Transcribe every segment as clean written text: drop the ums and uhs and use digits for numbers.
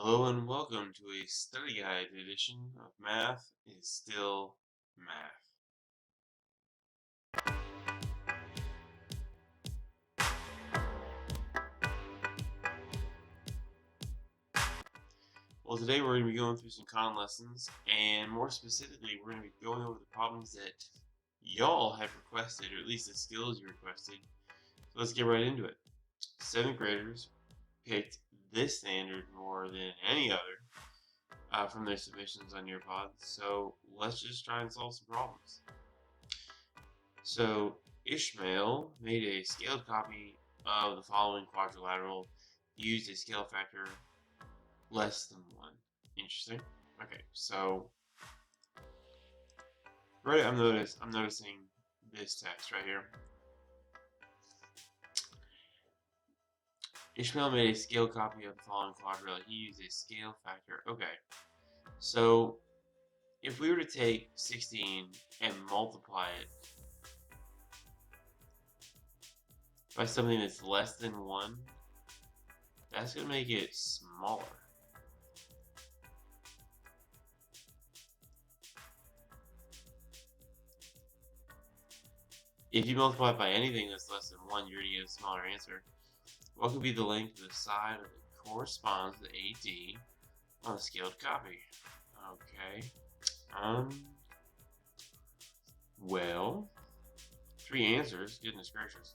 Hello and welcome to a study guide edition of Math is Still Math. Well, today we're going to be going through some common lessons, and more specifically, we're going to be going over the problems that y'all have requested, or at least the skills you requested. So let's get right into it. 7th graders picked this standard more than any other from their submissions on Nearpod, so let's just try and solve some problems. So Ishmael made a scaled copy of the following quadrilateral. He used a scale factor less than 1. Interesting. Okay, so right, I'm noticing this text right here. Ishmael made a scale copy of the following quadrilateral. He used a scale factor. Okay, so if we were to take 16 and multiply it by something that's less than 1, that's going to make it smaller. If you multiply it by anything that's less than 1, you're going to get a smaller answer. What could be the length of the side that corresponds to AD on a scaled copy? Okay. Well, 3 answers. Goodness gracious.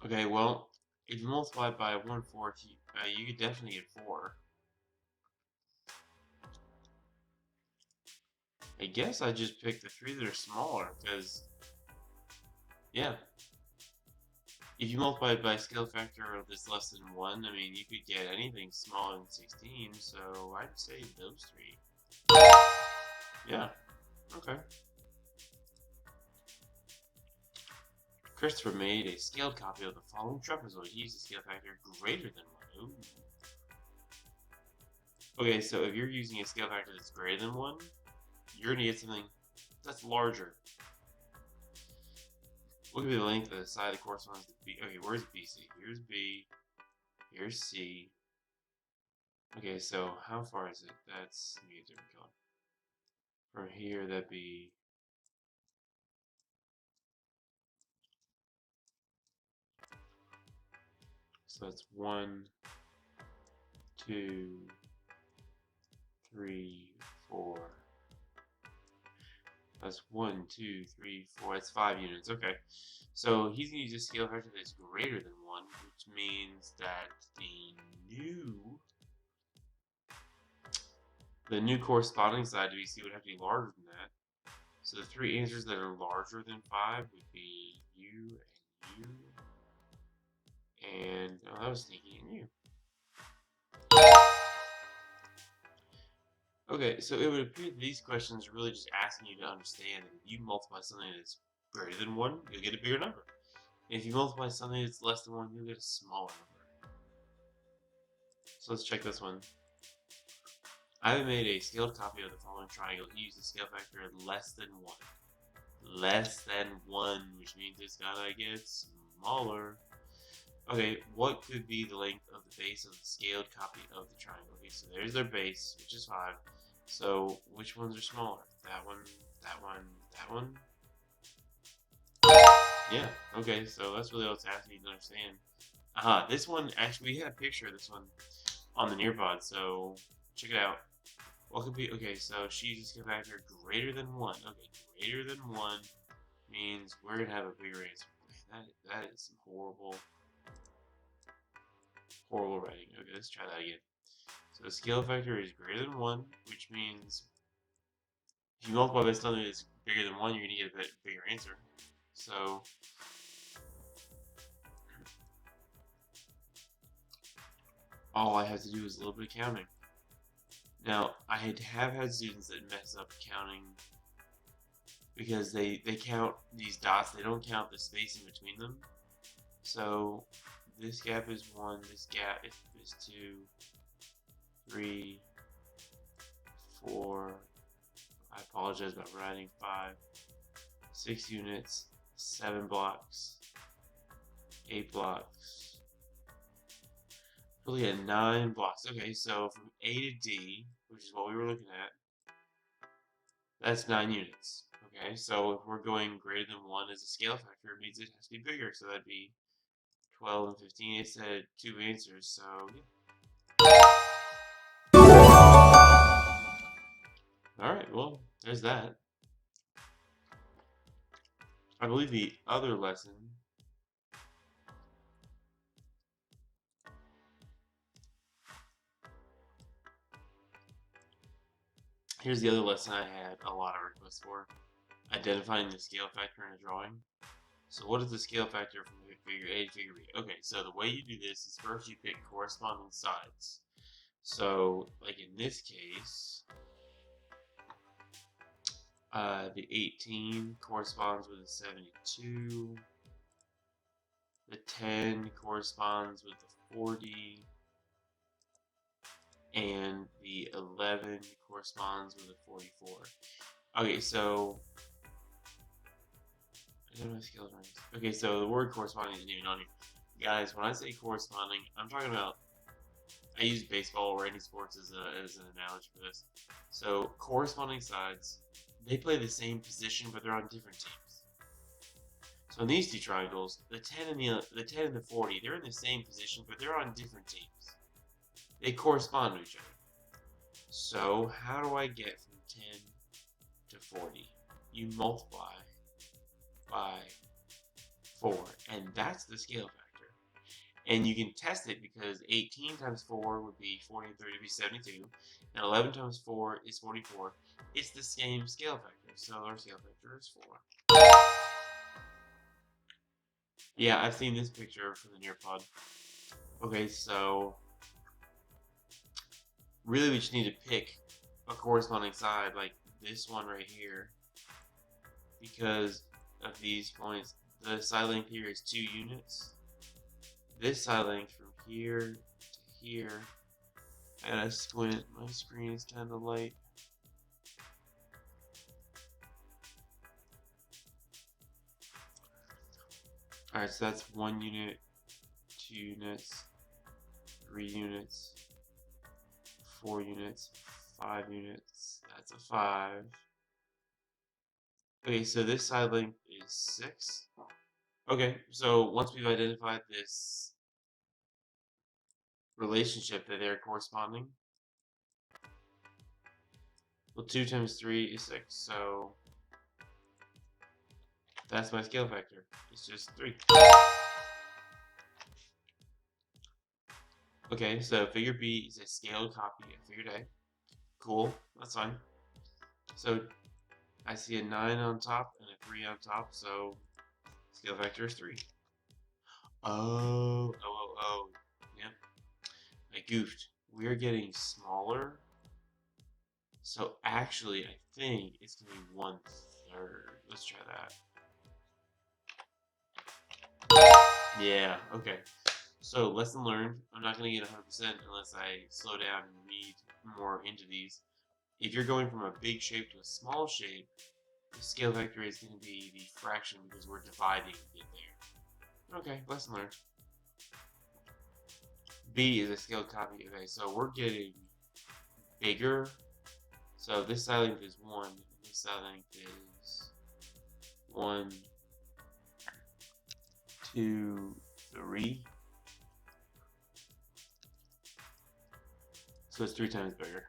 Okay, well, if you multiply it by 1/4, you could definitely get 4. I guess I just picked the 3 that are smaller, because, yeah. If you multiply it by a scale factor that's less than 1, I mean, you could get anything smaller than 16, so I'd say those 3. Yeah, okay. Christopher made a scaled copy of the following trapezoid. He used a scale factor greater than 1. Ooh. Okay, so if you're using a scale factor that's greater than 1, you're going to get something that's larger. What could be the length of the side that corresponds to B? Okay, where's BC? Here's B. Here's C. Okay, so how far is it? That's me a different color. From here, that'd be. So that's 1, 2, 3, 4. That's 1, 2, 3, 4. That's 5 units. Okay. So he's going to use a scale factor that's greater than 1, which means that the new corresponding side to BC would have to be larger than that. So the 3 answers that are larger than 5 would be U and U. And I was thinking U. Okay, so it would appear that these questions are really just asking you to understand that if you multiply something that's greater than 1, you'll get a bigger number. And if you multiply something that's less than 1, you'll get a smaller number. So let's check this one. I made a scaled copy of the following triangle. He used a scale factor less than 1. Less than 1, which means it's gotta get smaller. Okay, what could be the length of the base of the scaled copy of the triangle? Okay, so there's their base, which is 5. So which ones are smaller? That one, that one, that one? Yeah, okay, so that's really all it's asking you to understand. This one, actually, we had a picture of this one on the Nearpod, so check it out. What could be, okay, so she just came back here greater than 1. Okay, greater than 1 means we're going to have a bigger answer. That is some horrible writing. Okay, let's try that again. So the scale factor is greater than 1, which means if you multiply by something that's bigger than 1, you're going to get a bigger answer. So all I have to do is a little bit of counting. Now, I have had students that mess up counting because they count these dots, they don't count the space in between them. So this gap is 1, this gap is 2, 3, 4, I apologize about writing 5, 6 units, 7 blocks, 8 blocks. Really at 9 blocks. Okay, so from A to D, which is what we were looking at, that's 9 units. Okay, so if we're going greater than 1 as a scale factor, it means it has to be bigger. So that'd be 12 and 15. It said 2 answers, so yeah. Alright, well, there's that. I believe the other lesson here's the other lesson I had a lot of requests for. Identifying the scale factor in a drawing. So what is the scale factor from figure A to figure B? Okay, so the way you do this is first you pick corresponding sides. So, like in this case, the 18 corresponds with the 72. The 10 corresponds with the 40. And the 11 corresponds with the 44. Okay, so I don't know what scales are. Okay, so the word corresponding isn't even on here. Guys, when I say corresponding, I'm talking about, I use baseball or any sports as an analogy for this. So corresponding sides, they play the same position, but they're on different teams. So in these two triangles, the 10 and the 40, they're in the same position, but they're on different teams. They correspond to each other. So how do I get from 10 to 40? You multiply by 4, and that's the scale factor. And you can test it because 18 times 4 would be 40 and 30 would be 72, and 11 times 4 is 44. It's the same scale factor, so our scale factor is 4. Yeah, I've seen this picture from the Nearpod. Okay, so really we just need to pick a corresponding side, like this one right here, because of these points. The side length here is 2 units. This side length from here to here, I gotta squint, my screen is kind of light. Alright, so that's 1 unit, 2 units, 3 units, 4 units, 5 units, that's a 5. Okay, so this side length is 6. Okay, so once we've identified this relationship that they're corresponding, well, 2 times 3 is 6, so that's my scale factor. It's just 3. Okay, so figure B is a scaled copy of figure A. Cool, that's fine. So I see a 9 on top and a 3 on top, so scale factor is 3. Oh. Yep. I goofed. We're getting smaller. So actually, I think it's going to be 1/3. Let's try that. Yeah, okay. So, lesson learned. I'm not going to get 100% unless I slow down and read more into these. If you're going from a big shape to a small shape, the scale factor is going to be the fraction because we're dividing it there. Okay, lesson learned. B is a scaled copy. Okay, so we're getting bigger. So this side length is 1, and this side length is 1, 2, 3. So it's 3 times bigger.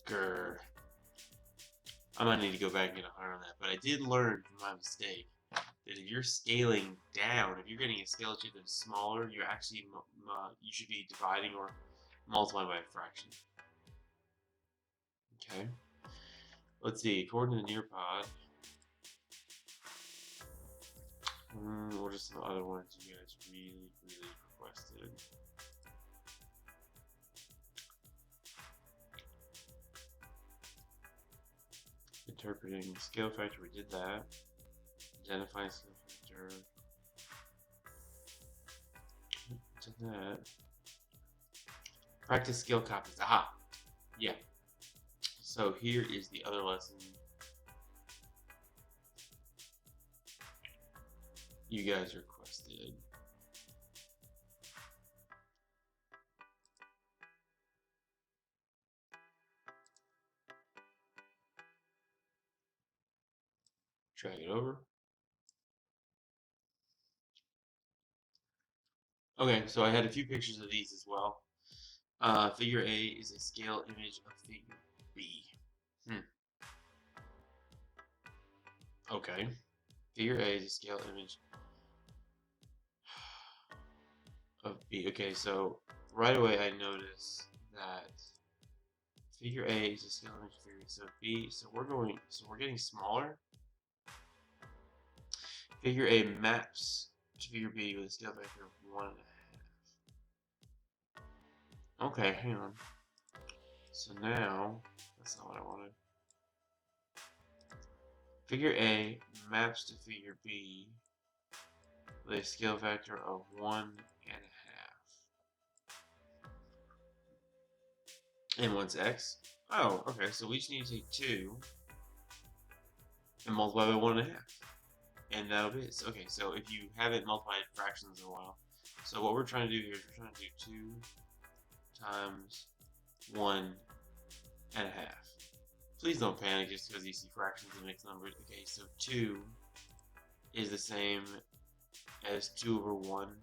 Grr. I might need to go back and get a 100 on that, but I did learn from my mistake that if you're scaling down, if you're getting a scale sheet that's smaller, you're actually you should be dividing or multiplying by a fraction. Okay. Let's see. According to the Nearpod, what are some other ones you guys really requested? Interpreting scale factor, we did that. Identifying scale factor, did that. Practice scale copies. Aha. Yeah. So here is the other lesson you guys requested. Drag it over. Okay, so I had a few pictures of these as well. Figure A is a scale image of figure B. Okay. Figure A is a scale image of B. Okay, so right away I notice that figure A is a scale image of figure B. So B, we're getting smaller. Figure A maps to figure B with a scale factor of 1.5. Okay, hang on. So now, that's not what I wanted. Figure A maps to figure B with a scale factor of 1.5. And what's x? Oh, okay, so we just need to take 2 and multiply by 1.5. And that'll be it. Okay, so if you haven't multiplied fractions in a while, so what we're trying to do here is we're trying to do 2 times 1.5. Please don't panic just because you see fractions and mixed numbers. Okay, so 2 is the same as 2 over 1.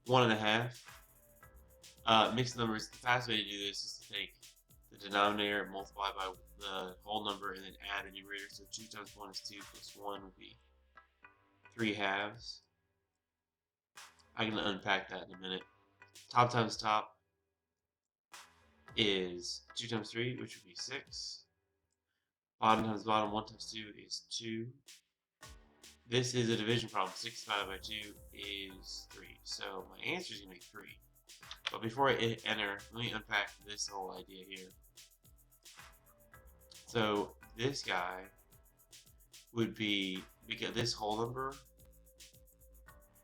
1.5. Mixed numbers, the fast way to do this is to take the denominator, multiply by the whole number, and then add the numerator. So 2 times 1 is 2 plus 1 would be 3 halves. I'm going to unpack that in a minute. Top times top is 2 times 3, which would be 6. Bottom times bottom, 1 times 2 is 2. This is a division problem. 6 divided by 2 is 3. So my answer is going to be 3. But before I hit enter, let me unpack this whole idea here. So this guy would be, because this whole number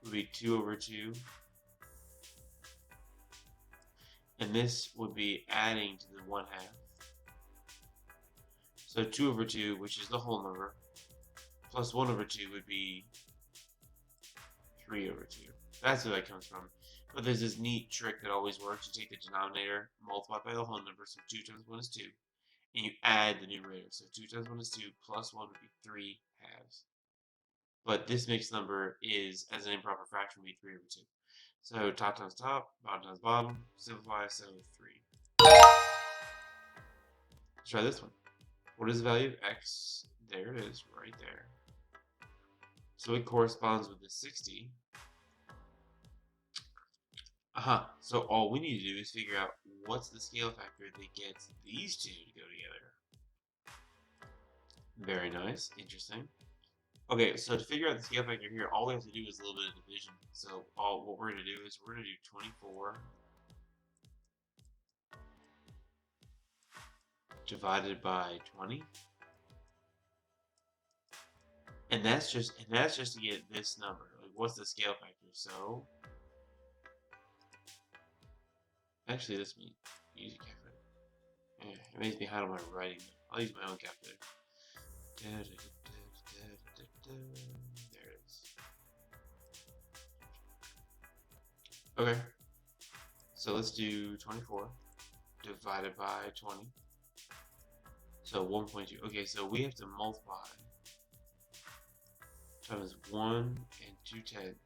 would be 2 over 2. And this would be adding to the 1/2. So 2 over 2, which is the whole number, plus 1 over 2 would be 3 over 2. That's where that comes from. But there's this neat trick that always works. You take the denominator, multiply by the whole number, so 2 times 1 is 2, and you add the numerator. So 2 times 1 is 2, plus 1 would be 3 halves. But this mixed number is, as an improper fraction, would be 3 over 2. So top times top, bottom times bottom, simplify, so 3. Let's try this one. What is the value of x? There it is, right there. So it corresponds with the 60. So all we need to do is figure out what's the scale factor that gets these two to go together. Very nice, interesting. Okay, so to figure out the scale factor here, all we have to do is a little bit of division. So what we're going to do is we're going to do 24 divided by 20. And that's just to get this number. Like, what's the scale factor? So actually, this means use a calculator. Yeah, it makes me hide on my writing. I'll use my own calculator. There it is. Okay. So let's do 24 divided by 20. So 1.2. Okay, so we have to multiply times 1 2/10.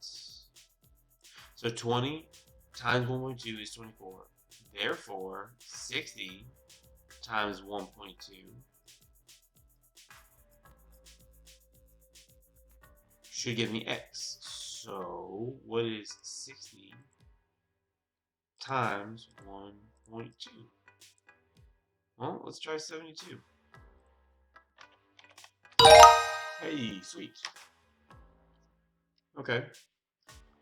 So 20 times 1.2 is 24. Therefore, 60 times 1.2 should give me x. So what is 60 times 1.2? Well, let's try 72. Hey, sweet. Okay.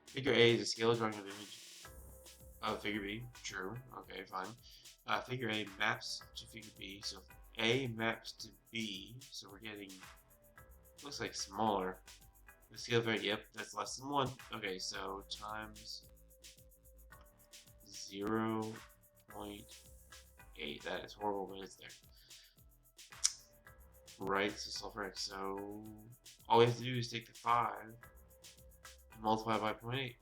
Figure A is a scalar drawing of image of figure B. True. Okay, fine. Figure A maps to figure B. So A maps to B. So we're getting, looks like smaller. The scale factor, yep, that's less than 1. Okay, so times 0.8. That is horrible, but it's there. Right, so solve for x. So all we have to do is take the 5 and multiply by 0.8.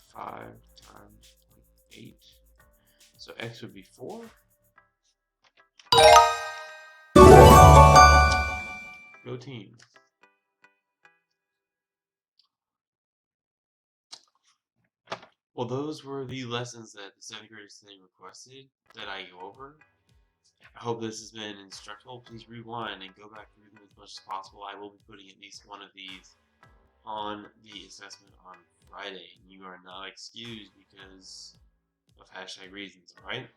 5 times 0.8. So x would be 4. Go team. Well, those were the lessons that the 7th graders today requested that I go over. I hope this has been instructional. Please rewind and go back through them as much as possible. I will be putting at least one of these on the assessment on Friday. You are not excused because of hashtag reasons, alright?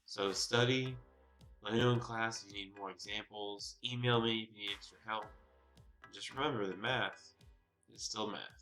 So study. Let me know in class if you need more examples. Email me if you need extra help. And just remember that math is still math.